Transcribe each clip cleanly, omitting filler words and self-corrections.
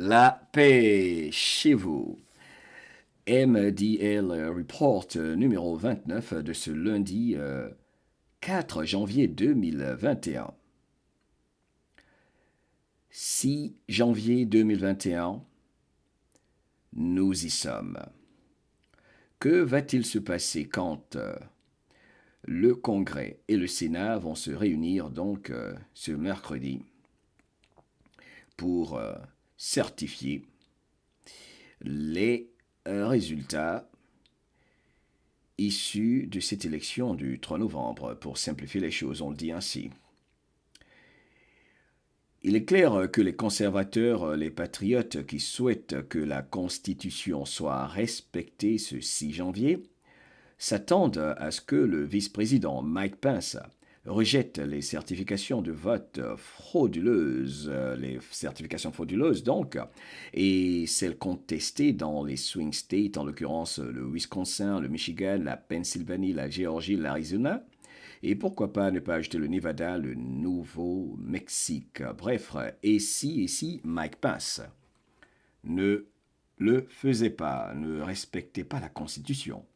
La paix chez vous. MDL Report numéro 29 de ce lundi 4 janvier 2021. 6 janvier 2021, nous y sommes. Que va-t-il se passer quand le Congrès et le Sénat vont se réunir donc ce mercredi pour certifier les résultats issus de cette élection du 3 novembre, pour simplifier les choses, on le dit ainsi. Il est clair que les conservateurs, les patriotes qui souhaitent que la Constitution soit respectée ce 6 janvier, s'attendent à ce que le vice-président Mike Pence rejette les certifications de vote frauduleuses, les certifications frauduleuses donc, et celles contestées dans les swing states, en l'occurrence le Wisconsin, le Michigan, la Pennsylvanie, la Géorgie, l'Arizona, et pourquoi pas ne pas ajouter le Nevada, le Nouveau-Mexique. Bref, et si Mike Pence ne le faisait pas, ne respectait pas la Constitution,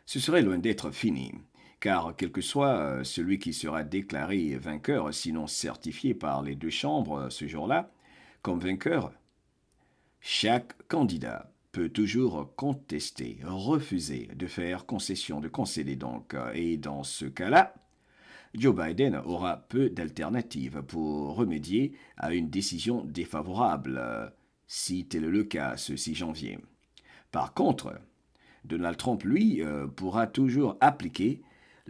ce serait loin d'être fini, car quel que soit celui qui sera déclaré vainqueur, sinon certifié par les deux chambres ce jour-là, comme vainqueur, chaque candidat peut toujours contester, refuser de faire concession, de concéder donc. Et dans ce cas-là, Joe Biden aura peu d'alternatives pour remédier à une décision défavorable, si tel est le cas ce 6 janvier. Par contre, Donald Trump, lui, pourra toujours appliquer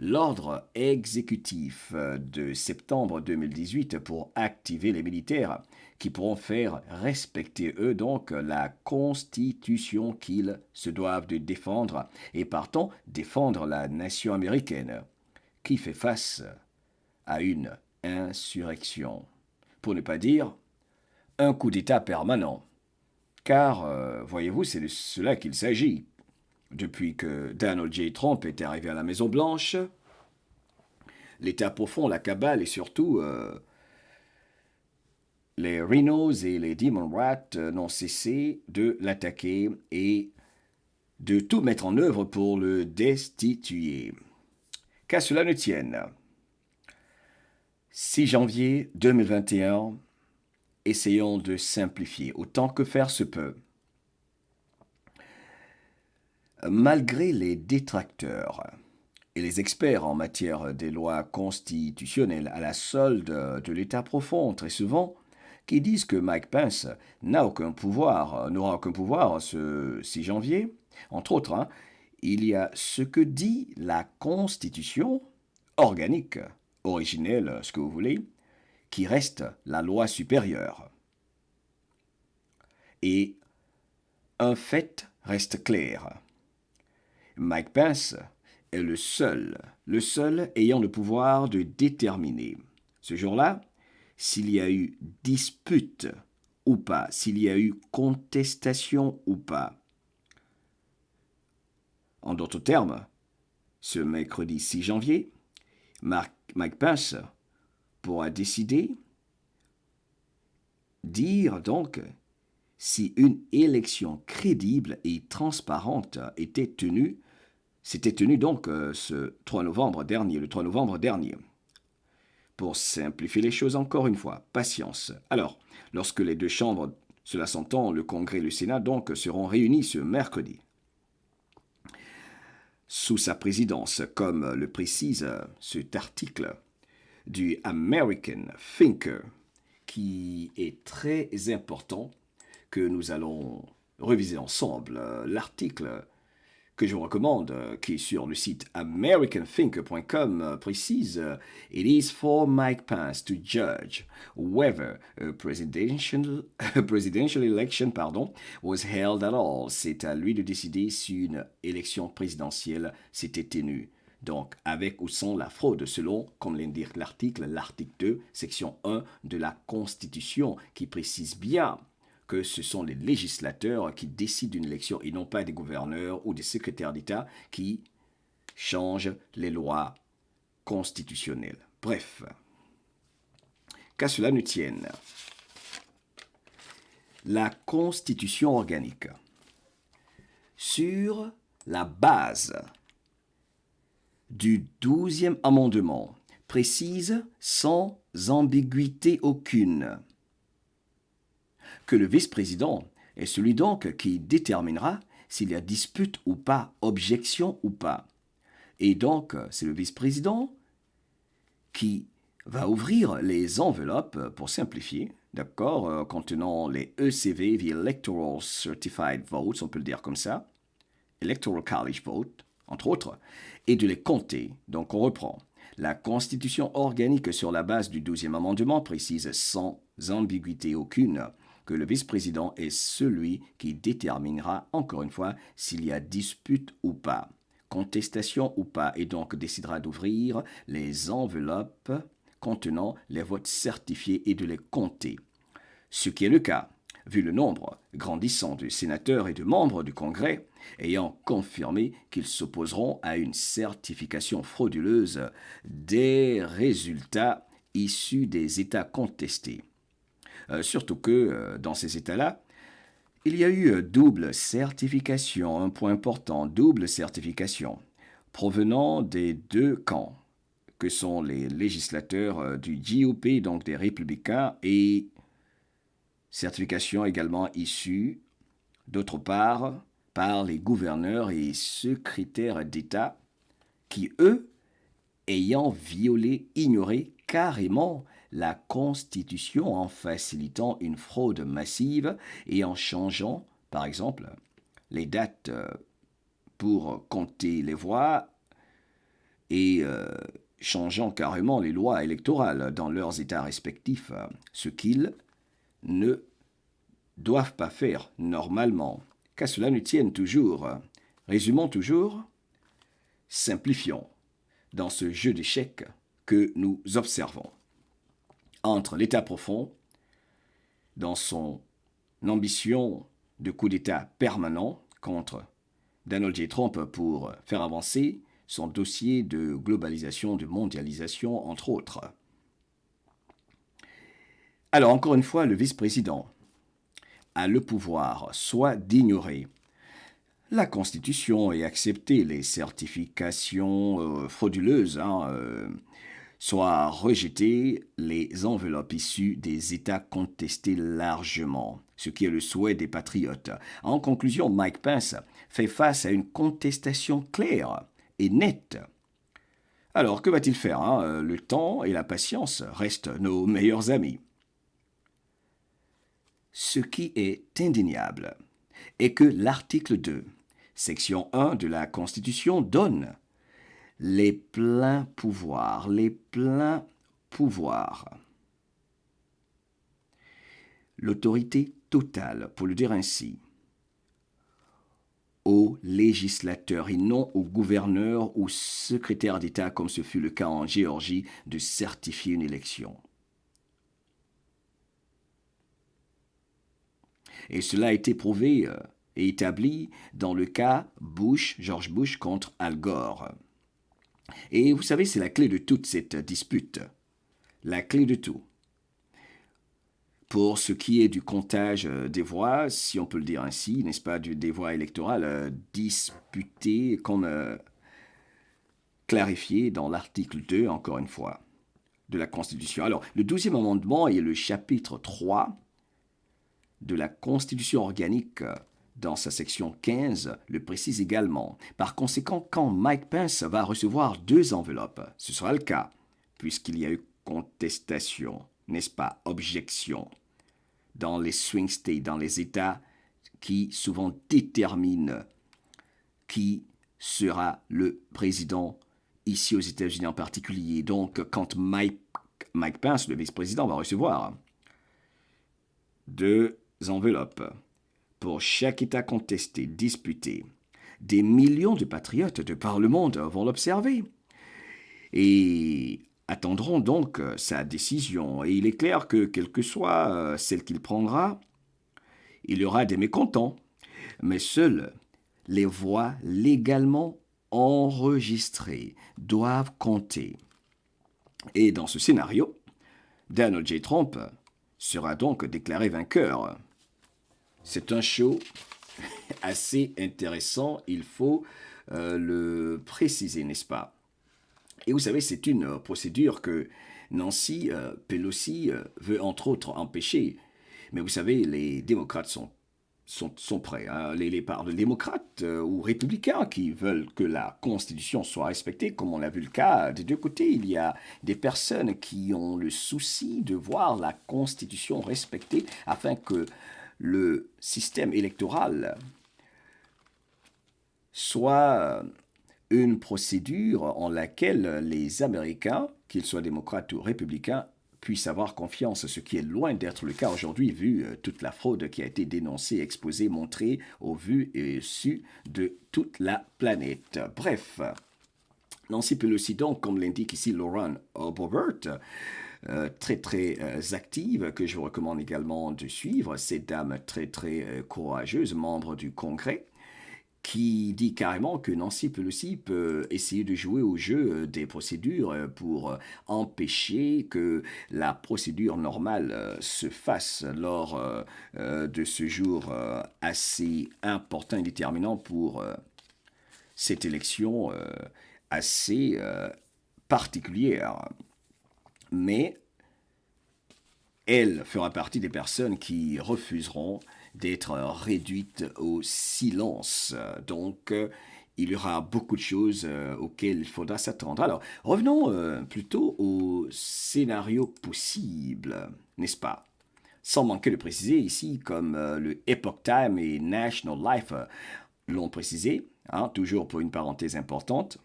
l'ordre exécutif de septembre 2018 pour activer les militaires qui pourront faire respecter, eux, donc, la Constitution qu'ils se doivent de défendre et, partant, défendre la nation américaine qui fait face à une insurrection. Pour ne pas dire un coup d'État permanent. Car, voyez-vous, c'est de cela qu'il s'agit. Depuis que Donald J. Trump est arrivé à la Maison-Blanche, l'État profond, la cabale et surtout les Rhinos et les Demon Rats n'ont cessé de l'attaquer et de tout mettre en œuvre pour le destituer. Qu'à cela ne tienne. 6 janvier 2021, essayons de simplifier autant que faire se peut. Malgré les détracteurs et les experts en matière des lois constitutionnelles à la solde de l'État profond, très souvent, qui disent que Mike Pence n'aura aucun pouvoir ce 6 janvier, entre autres, il y a ce que dit la Constitution organique, originelle, ce que vous voulez, qui reste la loi supérieure. Et un fait reste clair. Mike Pence est le seul ayant le pouvoir de déterminer, ce jour-là, s'il y a eu dispute ou pas, s'il y a eu contestation ou pas. En d'autres termes, ce mercredi 6 janvier, Mike Pence pourra décider, dire donc, si une élection crédible et transparente s'était tenue donc ce 3 novembre dernier, le 3 novembre dernier. Pour simplifier les choses encore une fois, patience. Alors, lorsque les deux chambres, cela s'entend, le Congrès et le Sénat donc, seront réunis ce mercredi, sous sa présidence, comme le précise cet article du American Thinker, qui est très important, que nous allons réviser ensemble. L'article que je vous recommande, qui est sur le site americanthinker.com, précise It is for Mike Pence to judge whether a presidential election was held at all. C'est à lui de décider si une élection présidentielle s'était tenue. Donc, avec ou sans la fraude, selon, comme l'indique l'article 2, section 1 de la Constitution, qui précise bien que ce sont les législateurs qui décident d'une élection et non pas des gouverneurs ou des secrétaires d'État qui changent les lois constitutionnelles. Bref, qu'à cela ne tienne. La Constitution organique. Sur la base du 12e amendement, précise sans ambiguïté aucune que le vice-président est celui donc qui déterminera s'il y a dispute ou pas, objection ou pas. Et donc, c'est le vice-président qui va ouvrir les enveloppes, pour simplifier, d'accord, contenant les ECV, the Electoral Certified Votes, on peut le dire comme ça, Electoral College Vote, entre autres, et de les compter. Donc, on reprend. La Constitution organique sur la base du 12e amendement précise sans ambiguïté aucune que le vice-président est celui qui déterminera, encore une fois, s'il y a dispute ou pas, contestation ou pas, et donc décidera d'ouvrir les enveloppes contenant les votes certifiés et de les compter. Ce qui est le cas, vu le nombre grandissant de sénateurs et de membres du Congrès ayant confirmé qu'ils s'opposeront à une certification frauduleuse des résultats issus des États contestés. Surtout que, dans ces États-là, il y a eu double certification, un point important, double certification, provenant des deux camps, que sont les législateurs du GOP, donc des républicains, et certification également issue, d'autre part, par les gouverneurs et secrétaires d'État qui, eux, ayant violé, ignoré carrément la Constitution en facilitant une fraude massive et en changeant, par exemple, les dates pour compter les voix et changeant carrément les lois électorales dans leurs États respectifs, ce qu'ils ne doivent pas faire normalement, qu'à cela ne tienne toujours. Résumons toujours, simplifions dans ce jeu d'échecs que nous observons. Entre l'État profond, dans son ambition de coup d'État permanent contre Donald J. Trump pour faire avancer son dossier de globalisation, de mondialisation, entre autres. Alors, encore une fois, le vice-président a le pouvoir soit d'ignorer la Constitution et accepter les certifications frauduleuses, soit rejeter les enveloppes issues des États contestés largement, ce qui est le souhait des patriotes. En conclusion, Mike Pence fait face à une contestation claire et nette. Alors, que va-t-il faire? Le temps et la patience restent nos meilleurs amis. Ce qui est indéniable est que l'article 2, section 1 de la Constitution donne les pleins pouvoirs, l'autorité totale, pour le dire ainsi, aux législateurs et non aux gouverneurs ou secrétaires d'État, comme ce fut le cas en Géorgie, de certifier une élection. Et cela a été prouvé et établi dans le cas George Bush contre Al Gore. Et vous savez, c'est la clé de toute cette dispute. La clé de tout. Pour ce qui est du comptage des voix, si on peut le dire ainsi, n'est-ce pas, des voix électorales disputées comme clarifié dans l'article 2, encore une fois, de la Constitution. Alors, le 12e amendement et le chapitre 3 de la Constitution organique dans sa section 15 le précise également. Par conséquent, quand Mike Pence va recevoir 2 enveloppes, ce sera le cas, puisqu'il y a eu contestation, n'est-ce pas, objection, dans les swing states, dans les États qui souvent déterminent qui sera le président ici aux États-Unis en particulier. Donc, quand Mike Pence, le vice-président, va recevoir 2 enveloppes pour chaque État contesté, disputé, des millions de patriotes de par le monde vont l'observer et attendront donc sa décision. Et il est clair que, quelle que soit celle qu'il prendra, il y aura des mécontents. Mais seules les voix légalement enregistrées doivent compter. Et dans ce scénario, Donald J. Trump sera donc déclaré vainqueur. C'est un show assez intéressant, il faut le préciser, n'est-ce pas? Et vous savez, c'est une procédure que Nancy Pelosi veut entre autres empêcher. Mais vous savez, les démocrates sont prêts, hein. Les démocrates ou républicains qui veulent que la Constitution soit respectée, comme on a vu le cas des deux côtés. Il y a des personnes qui ont le souci de voir la Constitution respectée afin que le système électoral soit une procédure en laquelle les Américains, qu'ils soient démocrates ou républicains, puissent avoir confiance, ce qui est loin d'être le cas aujourd'hui, vu toute la fraude qui a été dénoncée, exposée, montrée au vu et su de toute la planète. Bref, Nancy Pelosi, donc, comme l'indique ici Lauren Boebert, très active, que je vous recommande également de suivre, cette dame très courageuse, membre du Congrès, qui dit carrément que Nancy Pelosi peut essayer de jouer au jeu des procédures pour empêcher que la procédure normale se fasse lors de ce jour assez important et déterminant pour cette élection assez particulière. Mais elle fera partie des personnes qui refuseront d'être réduites au silence. Donc, il y aura beaucoup de choses auxquelles il faudra s'attendre. Alors, revenons plutôt au scénario possible, n'est-ce pas? Sans manquer de préciser ici, comme le Epoch Time et National Life l'ont précisé, hein, toujours pour une parenthèse importante,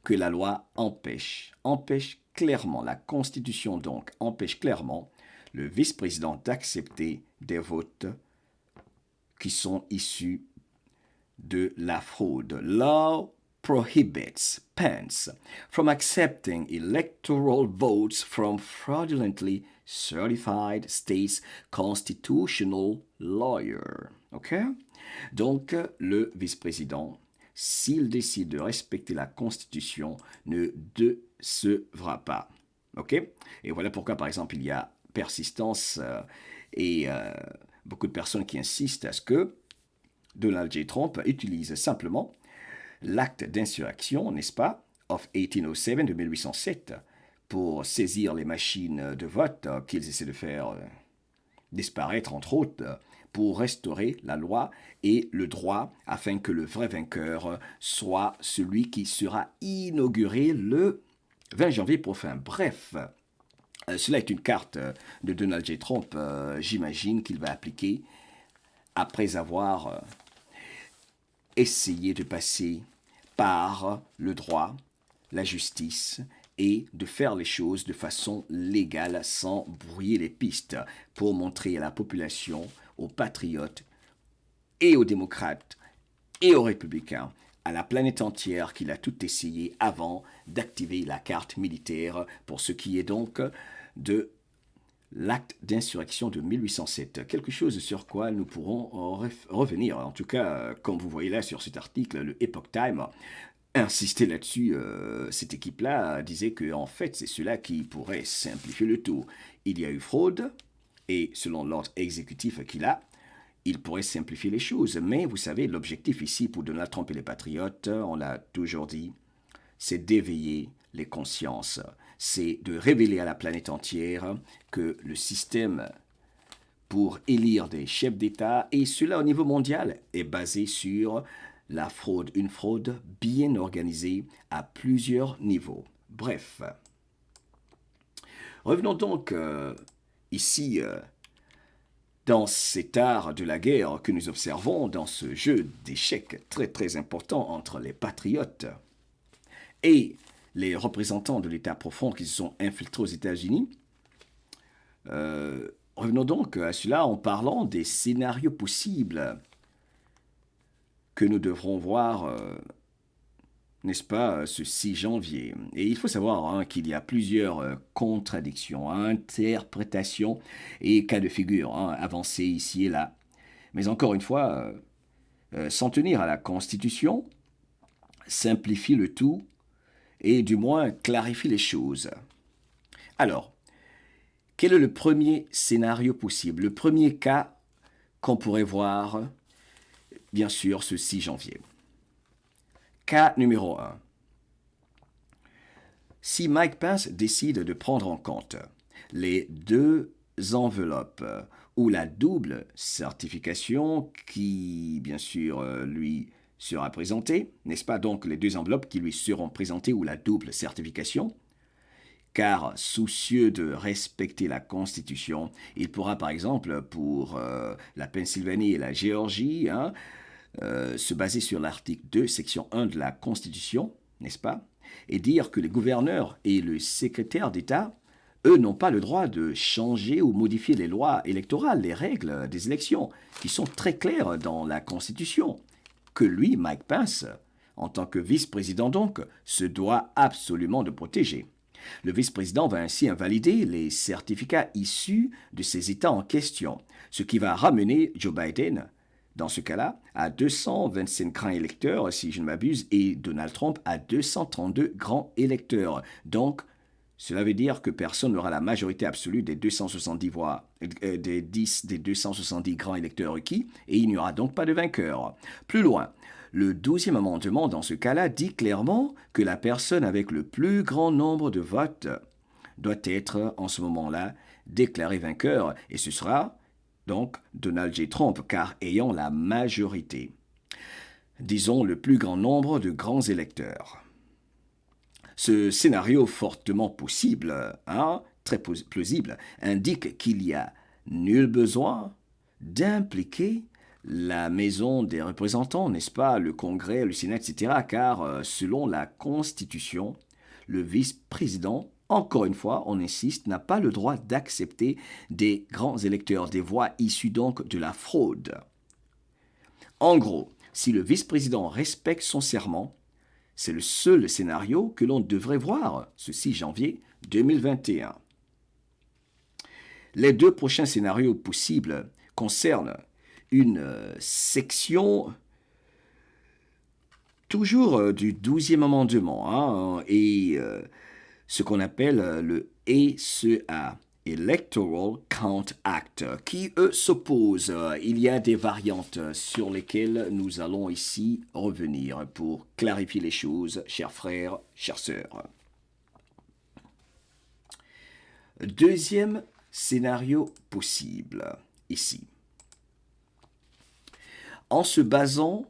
que la loi empêche clairement, la Constitution donc empêche clairement le vice-président d'accepter des votes qui sont issus de la fraude. Law prohibits Pence from accepting electoral votes from fraudulently certified states constitutional lawyer. OK? Donc, le vice-président, s'il décide de respecter la Constitution, ne décevra pas. OK? Et voilà pourquoi, par exemple, il y a persistance et beaucoup de personnes qui insistent à ce que Donald J. Trump utilise simplement l'acte d'insurrection, n'est-ce pas, of 1807 de 1807, pour saisir les machines de vote qu'ils essaient de faire disparaître, entre autres, pour restaurer la loi et le droit afin que le vrai vainqueur soit celui qui sera inauguré le 20 janvier prochain. Bref, cela est une carte de Donald J. Trump, j'imagine qu'il va appliquer après avoir essayé de passer par le droit, la justice et de faire les choses de façon légale sans brouiller les pistes pour montrer à la population, aux patriotes et aux démocrates et aux républicains, à la planète entière qu'il a tout essayé avant d'activer la carte militaire pour ce qui est donc de l'acte d'insurrection de 1807. Quelque chose sur quoi nous pourrons revenir. En tout cas, comme vous voyez là sur cet article, le Epoch Time insistait là-dessus. Cette équipe-là disait que en fait, c'est cela qui pourrait simplifier le tout. Il y a eu fraude, et selon l'ordre exécutif qu'il a, il pourrait simplifier les choses. Mais vous savez, l'objectif ici pour Donald Trump et les patriotes, on l'a toujours dit, c'est d'éveiller les consciences. C'est de révéler à la planète entière que le système pour élire des chefs d'État, et cela au niveau mondial, est basé sur la fraude, une fraude bien organisée à plusieurs niveaux. Bref, revenons donc ici dans cet art de la guerre que nous observons dans ce jeu d'échecs très important entre les patriotes et les représentants de l'État profond qui se sont infiltrés aux États-Unis. Revenons donc à cela en parlant des scénarios possibles que nous devrons voir, n'est-ce pas, ce 6 janvier. Et il faut savoir qu'il y a plusieurs contradictions, interprétations et cas de figure avancés ici et là. Mais encore une fois, s'en tenir à la Constitution simplifie le tout et du moins clarifie les choses. Alors, quel est le premier scénario possible? Le premier cas qu'on pourrait voir, bien sûr, ce 6 janvier. Cas numéro 1. Si Mike Pence décide de prendre en compte les deux enveloppes ou la double certification qui, bien sûr, lui sera présentée, n'est-ce pas? Donc les deux enveloppes qui lui seront présentées ou la double certification, car soucieux de respecter la Constitution, il pourra par exemple pour la Pennsylvanie et la Géorgie se baser sur l'article 2, section 1 de la Constitution, n'est-ce pas? Et dire que les gouverneurs et le secrétaire d'État, eux, n'ont pas le droit de changer ou modifier les lois électorales, les règles des élections, qui sont très claires dans la Constitution, que lui, Mike Pence, en tant que vice-président donc, se doit absolument de protéger. Le vice-président va ainsi invalider les certificats issus de ces États en question, ce qui va ramener Joe Biden, dans ce cas-là, à 225 grands électeurs, si je ne m'abuse, et Donald Trump à 232 grands électeurs. Donc, cela veut dire que personne n'aura la majorité absolue des 270 voix, des 270 grands électeurs requis, et il n'y aura donc pas de vainqueur. Plus loin, le 12e amendement, dans ce cas-là, dit clairement que la personne avec le plus grand nombre de votes doit être, en ce moment-là, déclarée vainqueur, et ce sera donc Donald J. Trump, car ayant la majorité. Disons le plus grand nombre de grands électeurs. Ce scénario fortement possible, très plausible, indique qu'il y a nul besoin d'impliquer la Maison des représentants, n'est-ce pas, le Congrès, le Sénat, etc., car selon la Constitution, le vice-président, encore une fois, on insiste, n'a pas le droit d'accepter des grands électeurs, des voix issues donc de la fraude. En gros, si le vice-président respecte son serment, c'est le seul scénario que l'on devrait voir ce 6 janvier 2021. Les deux prochains scénarios possibles concernent une section toujours du 12e amendement et ce qu'on appelle le ECA, Electoral Count Act, qui, eux, s'opposent. Il y a des variantes sur lesquelles nous allons ici revenir pour clarifier les choses, chers frères, chères sœurs. Deuxième scénario possible, ici. En se basant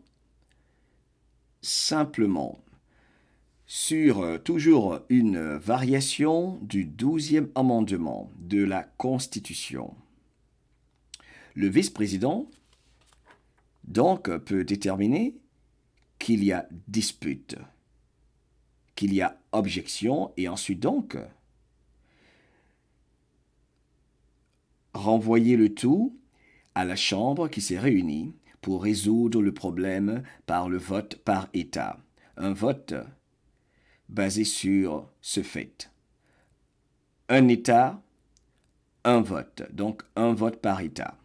simplement sur toujours une variation du 12e amendement de la Constitution. Le vice-président, donc, peut déterminer qu'il y a dispute, qu'il y a objection, et ensuite, donc, renvoyer le tout à la Chambre qui s'est réunie pour résoudre le problème par le vote par État. Un vote basé sur ce fait. Un État, un vote. Donc, un vote par État.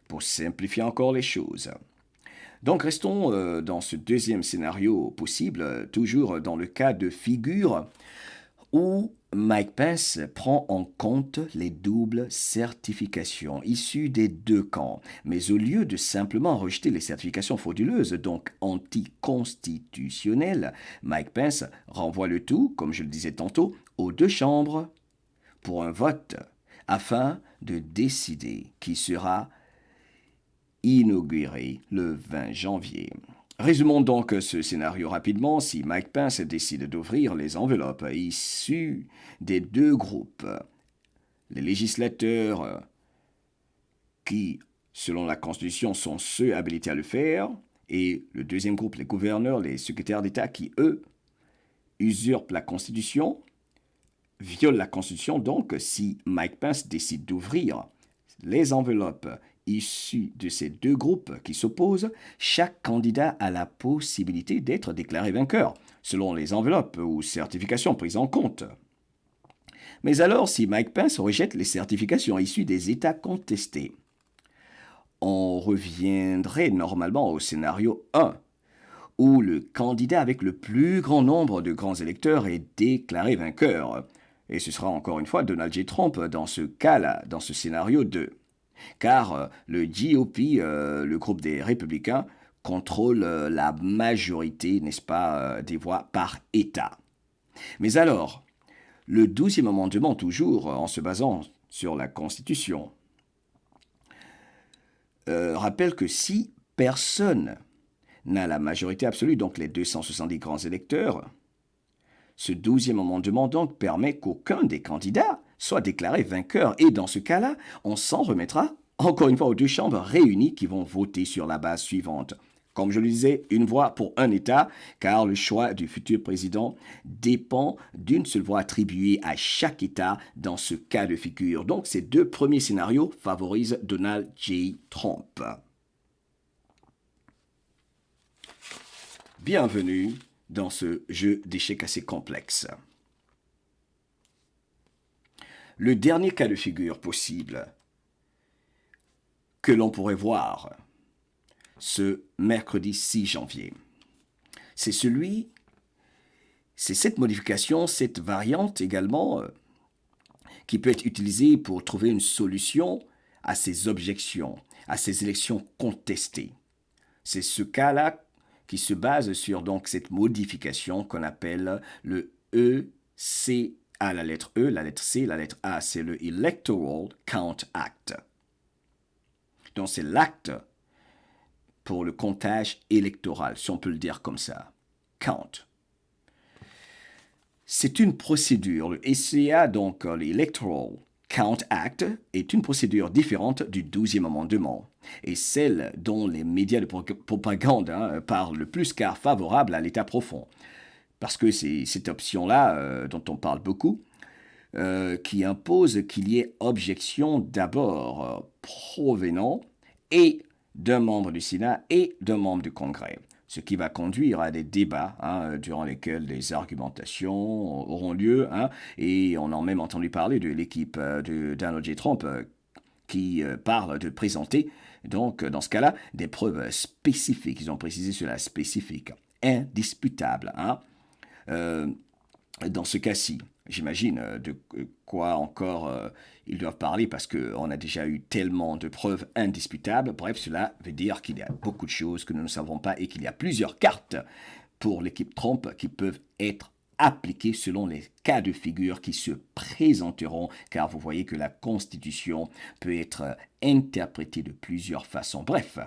Pour simplifier encore les choses. Donc, restons dans ce deuxième scénario possible, toujours dans le cas de figure où Mike Pence prend en compte les doubles certifications issues des deux camps. Mais au lieu de simplement rejeter les certifications frauduleuses, donc anticonstitutionnelles, Mike Pence renvoie le tout, comme je le disais tantôt, aux deux chambres pour un vote afin de décider qui sera inauguré le 20 janvier. Résumons donc ce scénario rapidement. Si Mike Pence décide d'ouvrir les enveloppes issues des deux groupes, les législateurs qui, selon la Constitution, sont ceux habilités à le faire, et le deuxième groupe, les gouverneurs, les secrétaires d'État qui, eux, usurpent la Constitution, violent la Constitution. Donc, si Mike Pence décide d'ouvrir les enveloppes issus de ces deux groupes qui s'opposent, chaque candidat a la possibilité d'être déclaré vainqueur, selon les enveloppes ou certifications prises en compte. Mais alors, si Mike Pence rejette les certifications issues des États contestés, on reviendrait normalement au scénario 1, où le candidat avec le plus grand nombre de grands électeurs est déclaré vainqueur. Et ce sera encore une fois Donald J. Trump dans ce cas-là, dans ce scénario 2. car le GOP, le groupe des républicains, contrôle la majorité, n'est-ce pas, des voix par État. Mais alors, le 12e amendement, toujours en se basant sur la Constitution, rappelle que si personne n'a la majorité absolue, donc les 270 grands électeurs, ce 12e amendement donc permet qu'aucun des candidats soit déclaré vainqueur. Et dans ce cas-là, on s'en remettra encore une fois aux deux chambres réunies qui vont voter sur la base suivante. Comme je le disais, une voix pour un État, car le choix du futur président dépend d'une seule voix attribuée à chaque État dans ce cas de figure. Donc ces deux premiers scénarios favorisent Donald J. Trump. Bienvenue dans ce jeu d'échecs assez complexe. Le dernier cas de figure possible que l'on pourrait voir ce mercredi 6 janvier, c'est cette modification, cette variante également qui peut être utilisée pour trouver une solution à ces objections, à ces élections contestées. C'est ce cas-là qui se base sur donc cette modification qu'on appelle le EC à la lettre E, la lettre C, la lettre A, c'est le Electoral Count Act. Donc c'est l'acte pour le comptage électoral, si on peut le dire comme ça. Count. C'est une procédure, le ECA, donc l'Electoral Count Act, est une procédure différente du 12e amendement et celle dont les médias de propagande parlent le plus car favorable à l'État profond. Parce que c'est cette option-là dont on parle beaucoup, qui impose qu'il y ait objection d'abord provenant et d'un membre du Sénat et d'un membre du Congrès, ce qui va conduire à des débats durant lesquels des argumentations auront lieu, et on a même entendu parler de l'équipe de Donald J. Trump qui parle de présenter, donc dans ce cas-là, des preuves spécifiques, ils ont précisé cela, spécifiques, indisputables, dans ce cas-ci. J'imagine de quoi encore ils doivent parler parce qu'on a déjà eu tellement de preuves indisputables. Bref, cela veut dire qu'il y a beaucoup de choses que nous ne savons pas et qu'il y a plusieurs cartes pour l'équipe Trump qui peuvent être appliquées selon les cas de figure qui se présenteront, car vous voyez que la Constitution peut être interprétée de plusieurs façons. Bref,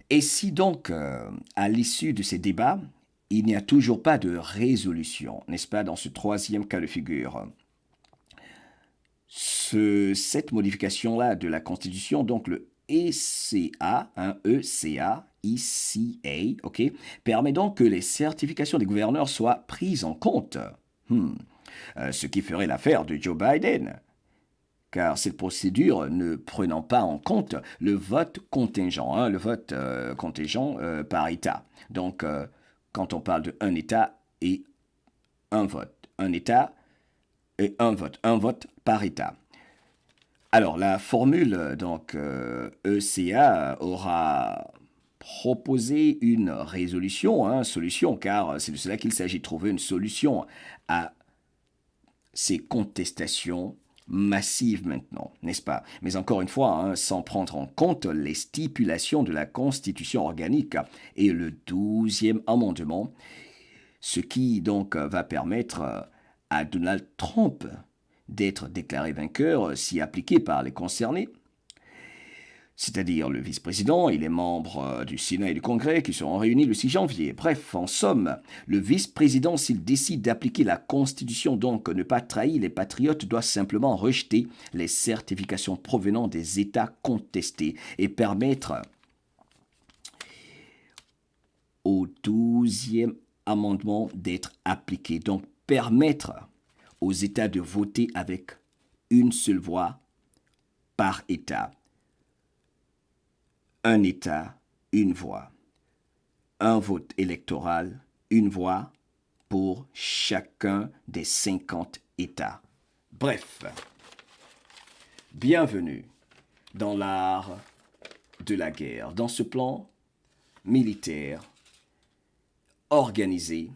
et si donc, à l'issue de ces débats, il n'y a toujours pas de résolution, n'est-ce pas, dans ce troisième cas de figure. Cette modification-là de la Constitution, donc le ECA, ECA, permet donc que les certifications des gouverneurs soient prises en compte. Ce qui ferait l'affaire de Joe Biden. Car cette procédure ne prenant pas en compte le vote contingent, le vote contingent par État. Donc, quand on parle de un État et un vote. Un État et un vote par État. Alors, la formule, donc, ECA aura proposé une résolution, solution, car c'est de cela qu'il s'agit de trouver une solution à ces contestations massives maintenant, n'est-ce pas? Mais encore une fois, sans prendre en compte les stipulations de la Constitution organique et le 12e amendement, ce qui donc va permettre à Donald Trump d'être déclaré vainqueur si appliqué par les concernés, c'est-à-dire le vice-président et les membres du Sénat et du Congrès qui seront réunis le 6 janvier. Bref, en somme, le vice-président, s'il décide d'appliquer la Constitution, donc ne pas trahir les patriotes, doit simplement rejeter les certifications provenant des États contestés et permettre au 12e amendement d'être appliqué. Donc permettre aux États de voter avec une seule voix par État. Un État, une voix. Un vote électoral, une voix pour chacun des 50 États. Bref, bienvenue dans l'art de la guerre, dans ce plan militaire organisé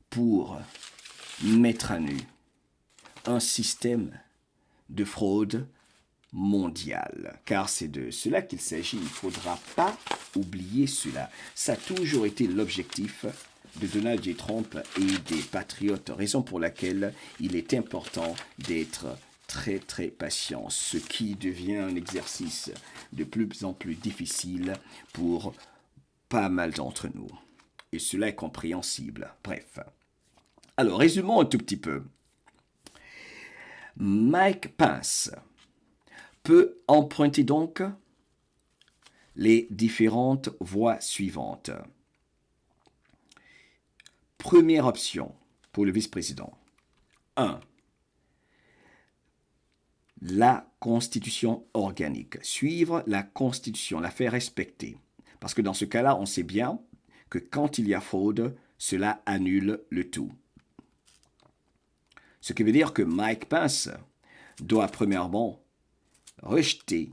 pour mettre à nu un système de fraude mondiale. Car c'est de cela qu'il s'agit. Il ne faudra pas oublier cela. Ça a toujours été l'objectif de Donald J. Trump et des patriotes, raison pour laquelle il est important d'être très très patient, ce qui devient un exercice de plus en plus difficile pour pas mal d'entre nous. Et cela est compréhensible. Bref. Alors, résumons un tout petit peu. Mike Pence peut emprunter donc les différentes voies suivantes. Première option pour le vice-président. 1. La constitution organique. Suivre la constitution, la faire respecter. Parce que dans ce cas-là, on sait bien que quand il y a fraude, cela annule le tout. Ce qui veut dire que Mike Pence doit premièrement rejeter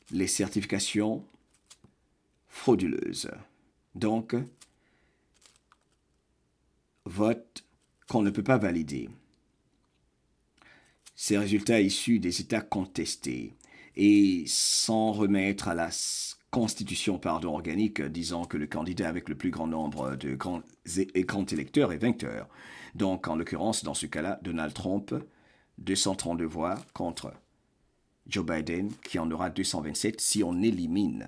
les certifications frauduleuses. Donc, vote qu'on ne peut pas valider. Ces résultats issus des États contestés et sans remettre à la constitution organique disant que le candidat avec le plus grand nombre de grands électeurs est vainqueur. Donc, en l'occurrence, dans ce cas-là, Donald Trump, 232 voix contre Joe Biden, qui en aura 227 si on élimine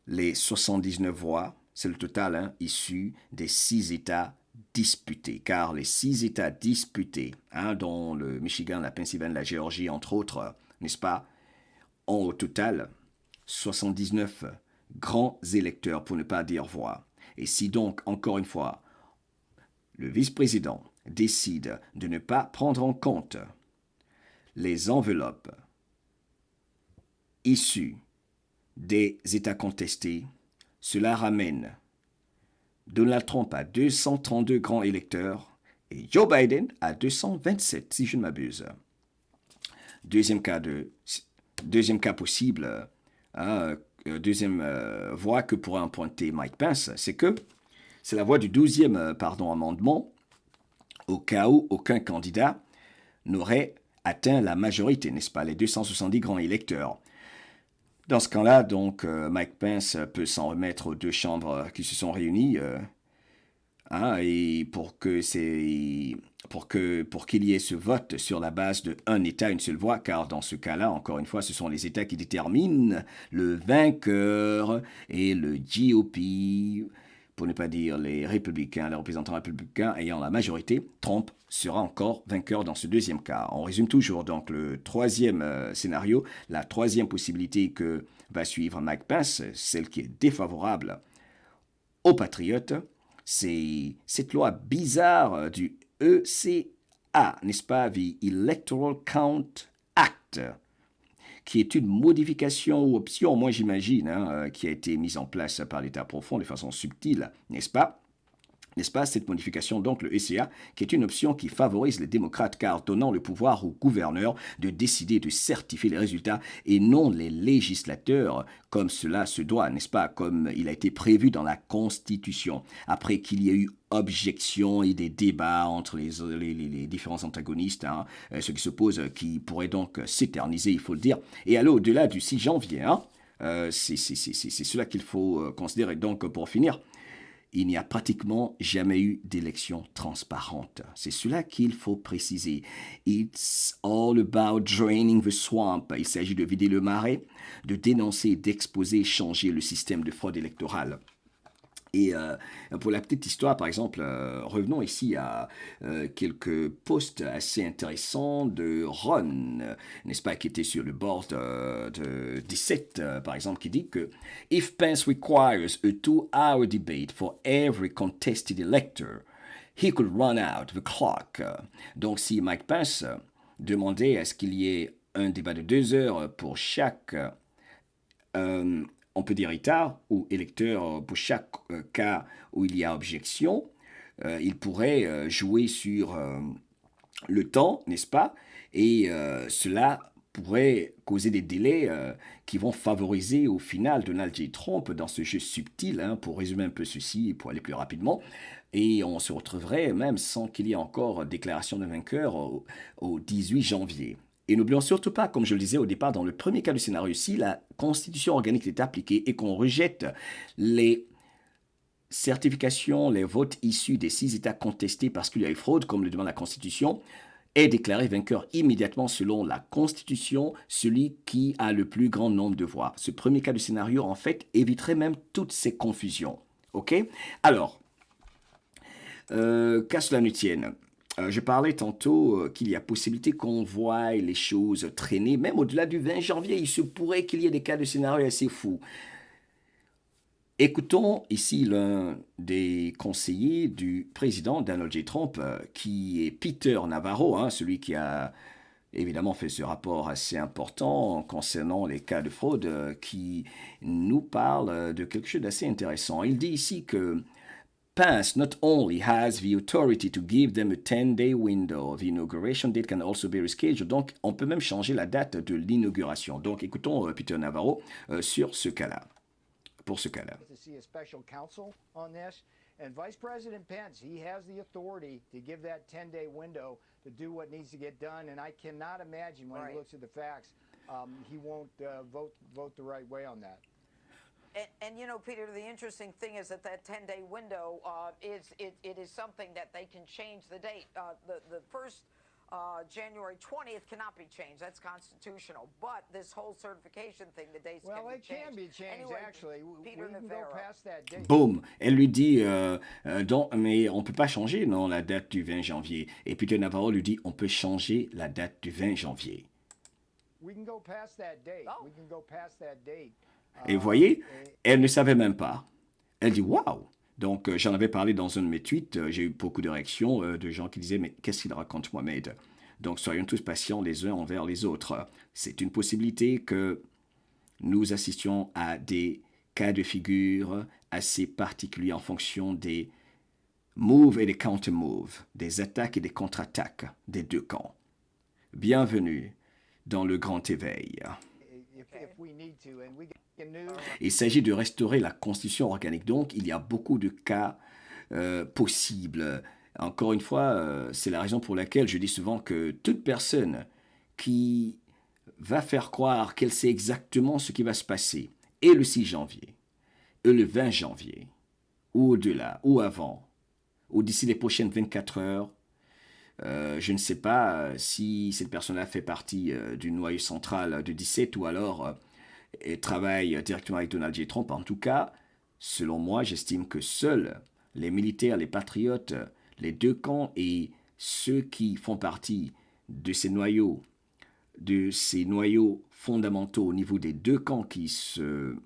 les 79 voix, c'est le total issu des 6 États disputés, car les 6 États disputés, dont le Michigan, la Pennsylvanie, la Géorgie, entre autres, n'est-ce pas, ont au total 79 grands électeurs, pour ne pas dire voix. Et si donc, encore une fois, le vice-président décide de ne pas prendre en compte les enveloppes issues des États contestés, cela ramène Donald Trump à 232 grands électeurs et Joe Biden à 227, si je ne m'abuse. Deuxième cas possible, deuxième voie que pourrait emprunter Mike Pence, c'est que c'est la voie du 12e amendement, au cas où aucun candidat n'aurait atteint la majorité, n'est-ce pas, les 270 grands électeurs. Dans ce cas-là, donc, Mike Pence peut s'en remettre aux deux chambres qui se sont réunies, et pour qu'il y ait ce vote sur la base d'un État, une seule voix, car dans ce cas-là, encore une fois, ce sont les États qui déterminent le vainqueur et le GOP, pour ne pas dire les républicains, les représentants républicains ayant la majorité, Trump sera encore vainqueur dans ce deuxième cas. On résume toujours donc le troisième scénario, la troisième possibilité que va suivre Mike Pence, celle qui est défavorable aux patriotes, c'est cette loi bizarre du ECA, n'est-ce pas, the Electoral Count Act, qui est une modification ou option, moi j'imagine, qui a été mise en place par l'État profond de façon subtile, n'est-ce pas, cette modification, donc le ECA, qui est une option qui favorise les démocrates car donnant le pouvoir aux gouverneurs de décider de certifier les résultats et non les législateurs comme cela se doit, n'est-ce pas, comme il a été prévu dans la Constitution. Après qu'il y ait eu objection et des débats entre les différents antagonistes, ceux qui s'opposent, qui pourraient donc s'éterniser, il faut le dire, et aller au-delà du 6 janvier. C'est cela qu'il faut considérer. Donc, pour finir, il n'y a pratiquement jamais eu d'élection transparente. C'est cela qu'il faut préciser. It's all about draining the swamp. Il s'agit de vider le marais, de dénoncer, d'exposer, changer le système de fraude électorale. Et pour la petite histoire, par exemple, revenons ici à quelques posts assez intéressants de Ron, n'est-ce pas, qui était sur le board de 17, par exemple, qui dit que « If Pence requires a 2-hour debate for every contested elector, he could run out the clock. » Donc, si Mike Pence demandait à ce qu'il y ait un débat de 2 heures pour chaque on peut dire État ou électeur pour chaque cas où il y a objection, il pourrait jouer sur le temps, n'est-ce pas? Et cela pourrait causer des délais qui vont favoriser au final Donald J. Trump dans ce jeu subtil, pour résumer un peu ceci et pour aller plus rapidement, Et on se retrouverait même sans qu'il y ait encore déclaration de vainqueur au 18 janvier. Et n'oublions surtout pas, comme je le disais au départ, dans le premier cas du scénario, si la constitution organique est appliquée et qu'on rejette les certifications, les votes issus des 6 États contestés parce qu'il y a eu fraude, comme le demande la Constitution, est déclaré vainqueur immédiatement selon la Constitution, celui qui a le plus grand nombre de voix. Ce premier cas du scénario, en fait, éviterait même toutes ces confusions. OK? Alors, qu'à cela ne tienne, je parlais tantôt qu'il y a possibilité qu'on voie les choses traîner, même au-delà du 20 janvier. Il se pourrait qu'il y ait des cas de scénario assez fous. Écoutons ici l'un des conseillers du président Donald J. Trump, qui est Peter Navarro, hein, celui qui a évidemment fait ce rapport assez important concernant les cas de fraude, qui nous parle de quelque chose d'assez intéressant. Il dit ici que Pence not only has the authority to give them a 10-day window, the inauguration date can also be rescheduled. Donc, on peut même changer la date de l'inauguration. Donc, écoutons Peter Navarro sur ce cas-là. Pour ce cas-là. And Vice President Pence, he has the authority to give that 10-day window to do what needs to get done. And I cannot imagine when he looks at the facts, he won't vote the right way on that. And you know, Peter, the interesting thing is that 10-day window it is something that they can change the date. The first January 20th cannot be changed. That's constitutional. But this whole certification thing, the dates can be changed. Well, it can be changed, anyway, actually. Peter we can go past that date. Boum! Elle lui dit, mais on ne peut pas changer, non, la date du 20 janvier. Et Peter Navarro lui dit, on peut changer la date du 20 janvier. We can go past that date. Oh. We can go past that date. Et vous voyez, elle ne savait même pas. Elle dit, waouh! Donc, j'en avais parlé dans un de mes tweets. J'ai eu beaucoup de réactions de gens qui disaient, mais qu'est-ce qu'il raconte, Mohamed? Donc, soyons tous patients les uns envers les autres. C'est une possibilité que nous assistions à des cas de figure assez particuliers en fonction des moves et des counter-moves, des attaques et des contre-attaques des deux camps. Bienvenue dans le grand éveil. Il s'agit de restaurer la constitution organique. Donc, il y a beaucoup de cas possibles. Encore une fois, c'est la raison pour laquelle je dis souvent que toute personne qui va faire croire qu'elle sait exactement ce qui va se passer, et le 6 janvier, et le 20 janvier, ou au-delà, ou avant, ou d'ici les prochaines 24 heures, je ne sais pas si cette personne-là fait partie du noyau central de 17 ou alors et travaille directement avec Donald J. Trump. En tout cas, selon moi, j'estime que seuls les militaires, les patriotes, les deux camps et ceux qui font partie de ces noyaux fondamentaux au niveau des deux camps qui se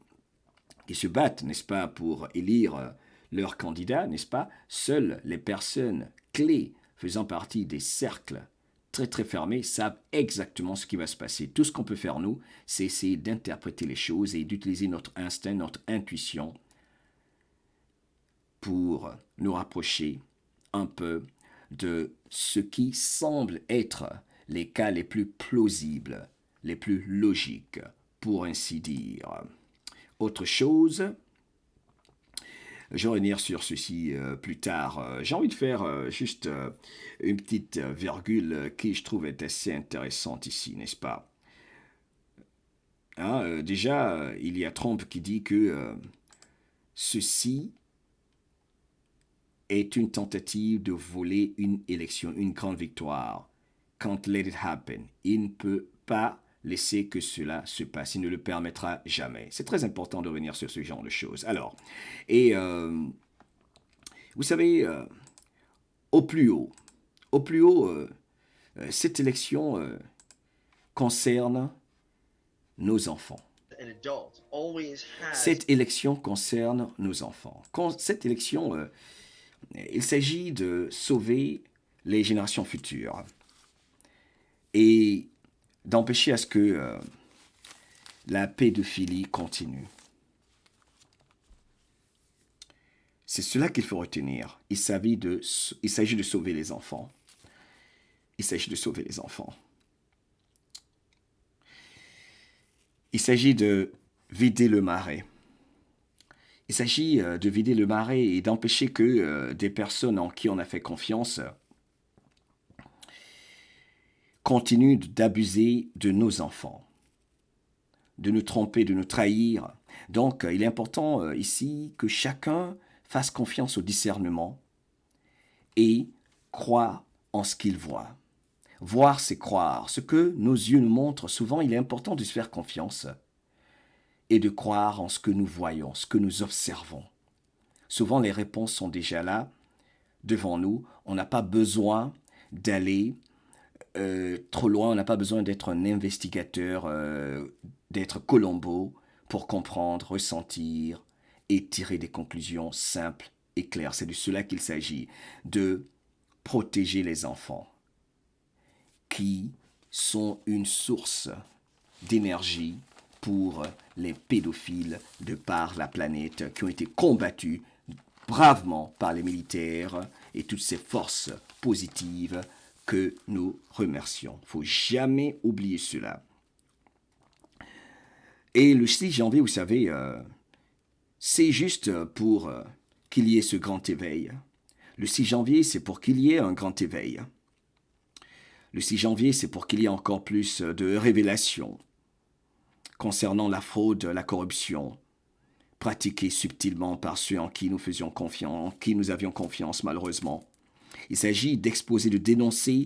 battent, n'est-ce pas, pour élire leur candidat, n'est-ce pas, seules les personnes clés faisant partie des cercles très très fermés savent exactement ce qui va se passer. Tout ce qu'on peut faire, nous, c'est essayer d'interpréter les choses et d'utiliser notre instinct, notre intuition pour nous rapprocher un peu de ce qui semble être les cas les plus plausibles, les plus logiques, pour ainsi dire. Autre chose, je vais revenir sur ceci plus tard. J'ai envie de faire juste une petite virgule qui, je trouve, est assez intéressante ici, n'est-ce pas? Hein, déjà, il y a Trump qui dit que ceci est une tentative de voler une élection, une grande victoire. Can't let it happen. Il ne peut pas laisser que cela se passe. Il ne le permettra jamais. C'est très important de revenir sur ce genre de choses. Alors, et vous savez, au plus haut, cette élection concerne nos enfants. Cette élection concerne nos enfants. Cette élection, il s'agit de sauver les générations futures et d'empêcher à ce que la pédophilie continue. C'est cela qu'il faut retenir. Il s'agit de sauver les enfants. Il s'agit de sauver les enfants. Il s'agit de vider le marais. Il s'agit de vider le marais et d'empêcher que des personnes en qui on a fait confiance continuent d'abuser de nos enfants, de nous tromper, de nous trahir. Donc, il est important ici que chacun fasse confiance au discernement et croit en ce qu'il voit. Voir, c'est croire. Ce que nos yeux nous montrent, souvent, il est important de se faire confiance et de croire en ce que nous voyons, ce que nous observons. Souvent, les réponses sont déjà là, devant nous. On n'a pas besoin d'aller trop loin, on n'a pas besoin d'être un investigateur, d'être Colombo pour comprendre, ressentir et tirer des conclusions simples et claires. C'est de cela qu'il s'agit, de protéger les enfants qui sont une source d'énergie pour les pédophiles de par la planète qui ont été combattus bravement par les militaires et toutes ces forces positives que nous remercions. Il ne faut jamais oublier cela. Et le 6 janvier, vous savez, c'est juste pour qu'il y ait ce grand éveil. Le 6 janvier, c'est pour qu'il y ait un grand éveil. Le 6 janvier, c'est pour qu'il y ait encore plus de révélations concernant la fraude, la corruption, pratiquée subtilement par ceux en qui nous faisions confiance, en qui nous avions confiance malheureusement. Il s'agit d'exposer, de dénoncer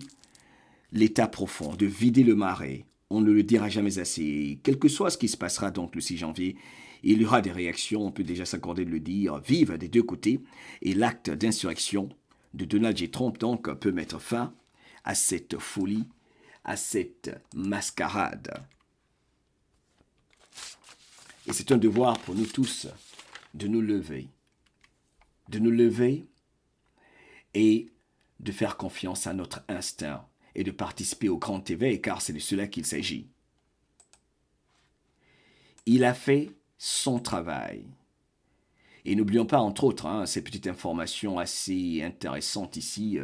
l'état profond, de vider le marais. On ne le dira jamais assez. Quel que soit ce qui se passera donc le 6 janvier, il y aura des réactions, on peut déjà s'accorder de le dire, vives des deux côtés, et l'acte d'insurrection de Donald J. Trump donc peut mettre fin à cette folie, à cette mascarade. Et c'est un devoir pour nous tous de nous lever et de faire confiance à notre instinct et de participer au grand éveil, car c'est de cela qu'il s'agit. Il a fait son travail. Et n'oublions pas, entre autres, ces petites informations assez intéressantes ici,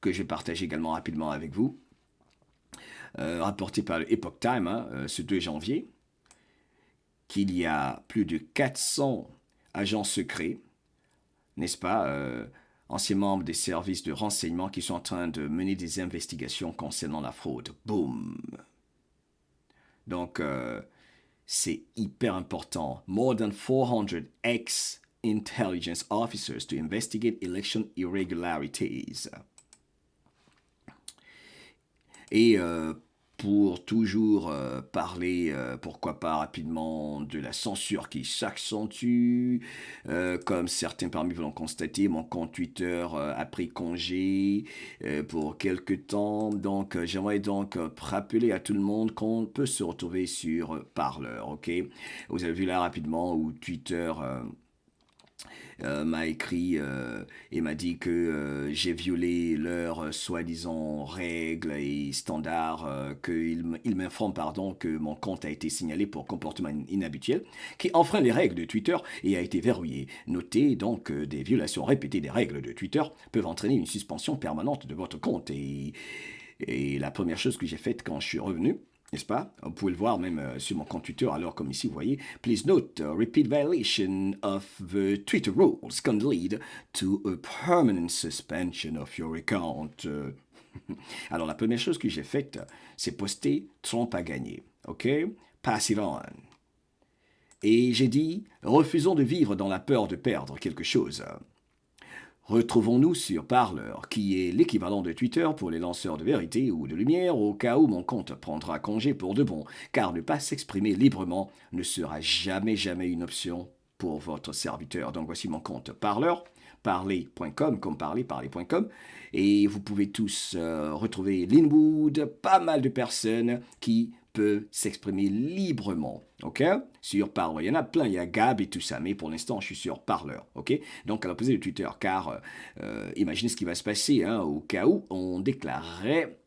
que je vais partager également rapidement avec vous, rapportées par le Epoch Time, ce 2 janvier, qu'il y a plus de 400 agents secrets, n'est-ce pas, anciens membres des services de renseignement qui sont en train de mener des investigations concernant la fraude. Boum! Donc, c'est hyper important. More than 400 ex-intelligence officers to investigate election irregularities. Et pour toujours parler, pourquoi pas rapidement, de la censure qui s'accentue. Comme certains parmi vous l'ont constaté, mon compte Twitter a pris congé pour quelque temps. Donc, j'aimerais donc rappeler à tout le monde qu'on peut se retrouver sur Parler, ok? Vous avez vu là rapidement où Twitter m'a écrit et m'a dit que j'ai violé leurs soi-disant règles et standards, qu'il m'informe que mon compte a été signalé pour comportement inhabituel, qui enfreint les règles de Twitter et a été verrouillé. Notez donc que des violations répétées des règles de Twitter peuvent entraîner une suspension permanente de votre compte. Et la première chose que j'ai faite quand je suis revenu, n'est-ce pas? Vous pouvez le voir même sur mon compte Twitter, alors comme ici, vous voyez. Please note, repeat violation of the Twitter rules can lead to a permanent suspension of your account. Alors, la première chose que j'ai faite, c'est poster Trump a gagné. OK? Pass it on. Et j'ai dit, refusons de vivre dans la peur de perdre quelque chose. Retrouvons-nous sur Parler, qui est l'équivalent de Twitter pour les lanceurs de vérité ou de lumière, au cas où mon compte prendra congé pour de bon, car ne pas s'exprimer librement ne sera jamais une option pour votre serviteur. Donc voici mon compte Parler, parler.com, comme parler.com, et vous pouvez tous retrouver Linwood, pas mal de personnes qui peuvent s'exprimer librement, ok? Sur Parler. Il y en a plein, il y a Gab et tout ça, mais pour l'instant, je suis sur Parler, ok? Donc, à l'opposé de Twitter, car imaginez ce qui va se passer au cas où on déclarerait,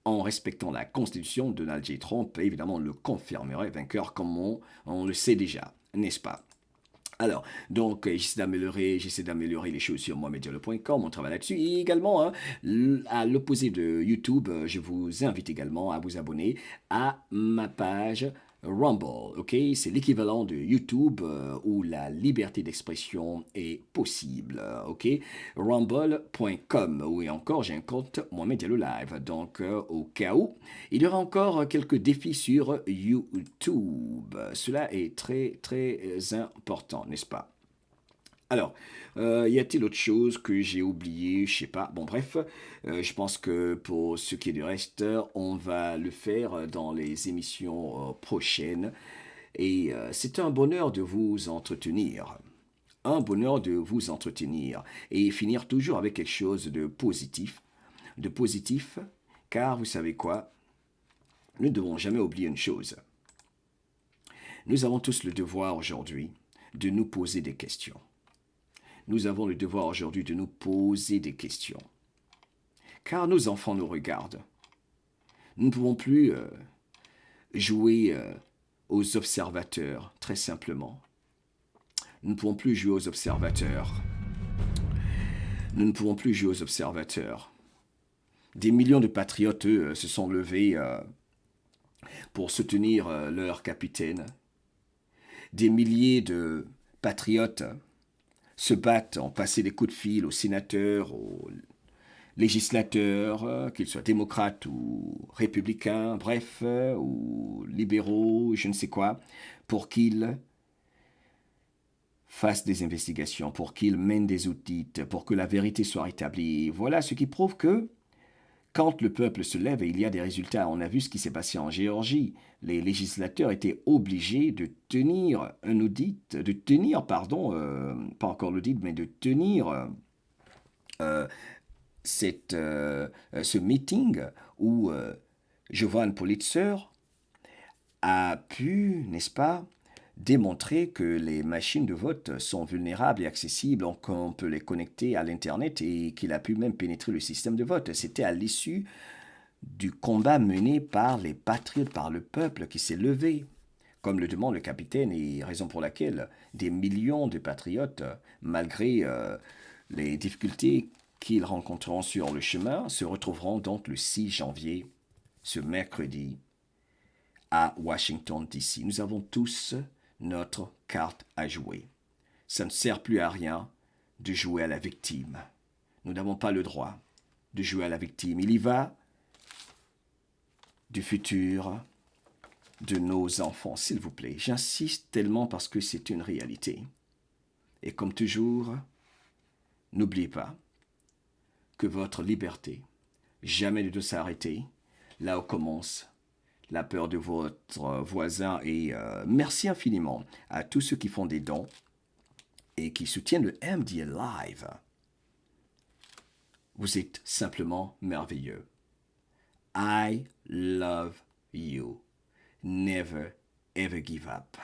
en respectant la Constitution, Donald J. Trump, évidemment, on le confirmerait vainqueur comme on le sait déjà, n'est-ce pas? Alors, donc, j'essaie d'améliorer les choses sur mohamediallo.com, on travaille là-dessus. Et également, à l'opposé de YouTube, je vous invite également à vous abonner à ma page Rumble, ok? C'est l'équivalent de YouTube où la liberté d'expression est possible, ok? Rumble.com, oui encore, j'ai un compte Mohamed Diallo Live. Donc, au cas où, il y aura encore quelques défis sur YouTube. Cela est très, très important, n'est-ce pas? Alors, y a-t-il autre chose que j'ai oublié? Je sais pas. Bon, bref, je pense que pour ce qui est du reste, on va le faire dans les émissions prochaines. Et c'est un bonheur de vous entretenir. Un bonheur de vous entretenir. Et finir toujours avec quelque chose de positif. De positif, car vous savez quoi? Nous ne devons jamais oublier une chose. Nous avons tous le devoir aujourd'hui de nous poser des questions. Nous avons le devoir aujourd'hui de nous poser des questions. Car nos enfants nous regardent. Nous ne pouvons plus jouer aux observateurs, très simplement. Nous ne pouvons plus jouer aux observateurs. Nous ne pouvons plus jouer aux observateurs. Des millions de patriotes, eux, se sont levés pour soutenir leur capitaine. Des milliers de patriotes se battent, ont passé des coups de fil aux sénateurs, aux législateurs, qu'ils soient démocrates ou républicains, bref, ou libéraux, je ne sais quoi, pour qu'ils fassent des investigations, pour qu'ils mènent des audits, pour que la vérité soit rétablie. Voilà ce qui prouve que quand le peuple se lève et il y a des résultats, on a vu ce qui s'est passé en Géorgie, les législateurs étaient obligés de tenir un audit, de tenir, pardon, pas encore l'audit, mais de tenir ce meeting où Jovan Pulitzer a pu, n'est-ce pas, démontrer que les machines de vote sont vulnérables et accessibles, qu'on peut les connecter à l'Internet et qu'il a pu même pénétrer le système de vote. C'était à l'issue du combat mené par les patriotes, par le peuple qui s'est levé, comme le demande le capitaine, et raison pour laquelle des millions de patriotes, malgré les difficultés qu'ils rencontreront sur le chemin, se retrouveront donc le 6 janvier, ce mercredi, à Washington, D.C. Nous avons tous notre carte à jouer. Ça ne sert plus à rien de jouer à la victime. Nous n'avons pas le droit de jouer à la victime. Il y va du futur de nos enfants, s'il vous plaît. J'insiste tellement parce que c'est une réalité. Et comme toujours, n'oubliez pas que votre liberté jamais ne doit s'arrêter là où commence la peur de votre voisin. Et merci infiniment à tous ceux qui font des dons et qui soutiennent le MDA Live. Vous êtes simplement merveilleux. I love you. Never, ever give up.